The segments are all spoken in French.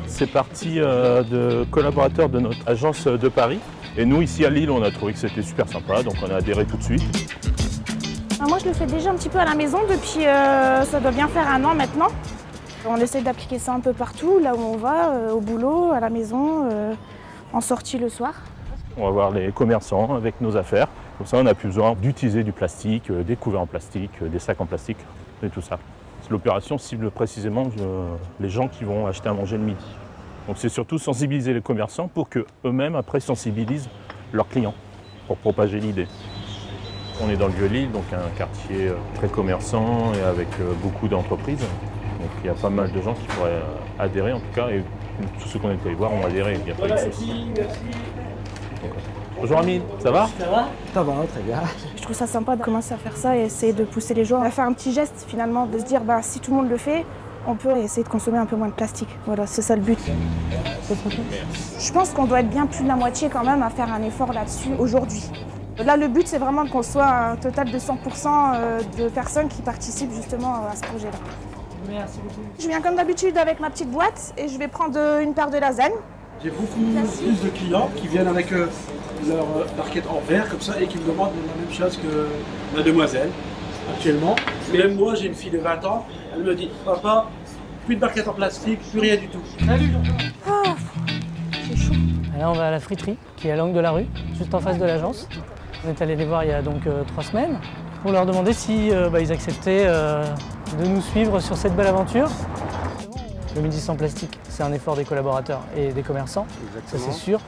C'est parti de collaborateurs de notre agence de Paris. Et nous, ici à Lille, on a trouvé que c'était super sympa, donc on a adhéré tout de suite. Moi, je le fais déjà un petit peu à la maison depuis, ça doit bien faire 1 an maintenant. On essaie d'appliquer ça un peu partout, là où on va, au boulot, à la maison, en sortie le soir. On va voir les commerçants avec nos affaires. Comme ça, on n'a plus besoin d'utiliser du plastique, des couverts en plastique, des sacs en plastique et tout ça. L'opération cible précisément les gens qui vont acheter à manger le midi. Donc c'est surtout sensibiliser les commerçants pour qu'eux-mêmes après sensibilisent leurs clients pour propager l'idée. On est dans le Vieux-Lille, donc un quartier très commerçant et avec beaucoup d'entreprises. Donc il y a pas mal de gens qui pourraient adhérer en tout cas, et tous ceux qu'on est allés voir ont adhéré. Il n'y a pas de souci. Bonjour Amine, ça va? Ça va? Ça va, très bien. Je trouve ça sympa de commencer à faire ça et essayer de pousser les gens à faire un petit geste finalement, de se dire si tout le monde le fait, on peut essayer de consommer un peu moins de plastique. Voilà, c'est ça le but. Je pense qu'on doit être bien plus de la moitié quand même à faire un effort là-dessus aujourd'hui. Là, le but, c'est vraiment qu'on soit un total de 100% de personnes qui participent justement à ce projet-là. Merci beaucoup. Je viens comme d'habitude avec ma petite boîte et je vais prendre une paire de lasagnes. J'ai beaucoup plus de clients qui viennent avec leur barquette en verre comme ça et qui me demandent la même chose que la demoiselle actuellement. Même moi, j'ai une fille de 20 ans, elle me dit « Papa, plus de barquette en plastique, plus rien du tout. » Salut Ah, c'est chaud. Là, on va à la friterie, qui est à l'angle de la rue, juste en face de l'agence. On est allé les voir il y a donc 3 semaines pour leur demander si ils acceptaient de nous suivre sur cette belle aventure. Le midi sans plastique, c'est un effort des collaborateurs et des commerçants, Exactement. ça c'est sûr.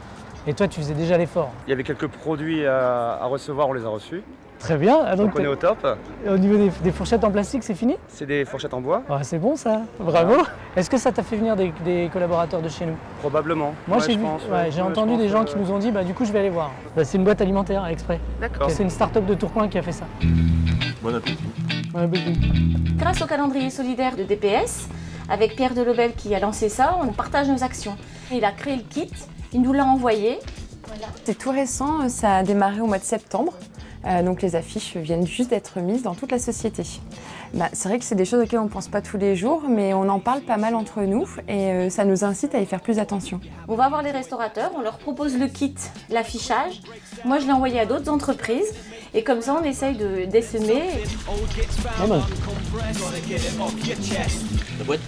Et toi, tu faisais déjà l'effort. Il y avait quelques produits à recevoir, on les a reçus. Très bien. Ah, Donc on est au top. Au niveau des fourchettes en plastique, c'est fini? C'est des fourchettes en bois. C'est bon ça, bravo. Est-ce que ça t'a fait venir des collaborateurs de chez nous? Probablement. Moi, Ouais, j'ai entendu des gens qui nous ont dit du coup je vais aller voir. C'est une boîte alimentaire à Exprès. D'accord. C'est une start-up de Tourcoing qui a fait ça. Bon appétit. Bon appétit. Grâce au calendrier solidaire de DPS, avec Pierre Delobel qui a lancé ça, on partage nos actions. Il a créé le kit, il nous l'a envoyé. Voilà. C'est tout récent, ça a démarré au mois de septembre. Donc les affiches viennent juste d'être mises dans toute la société. C'est vrai que c'est des choses auxquelles on ne pense pas tous les jours, mais on en parle pas mal entre nous et ça nous incite à y faire plus attention. On va voir les restaurateurs, on leur propose le kit, l'affichage. Moi je l'ai envoyé à d'autres entreprises et comme ça on essaye d'essaimer. Pas mal. La boîte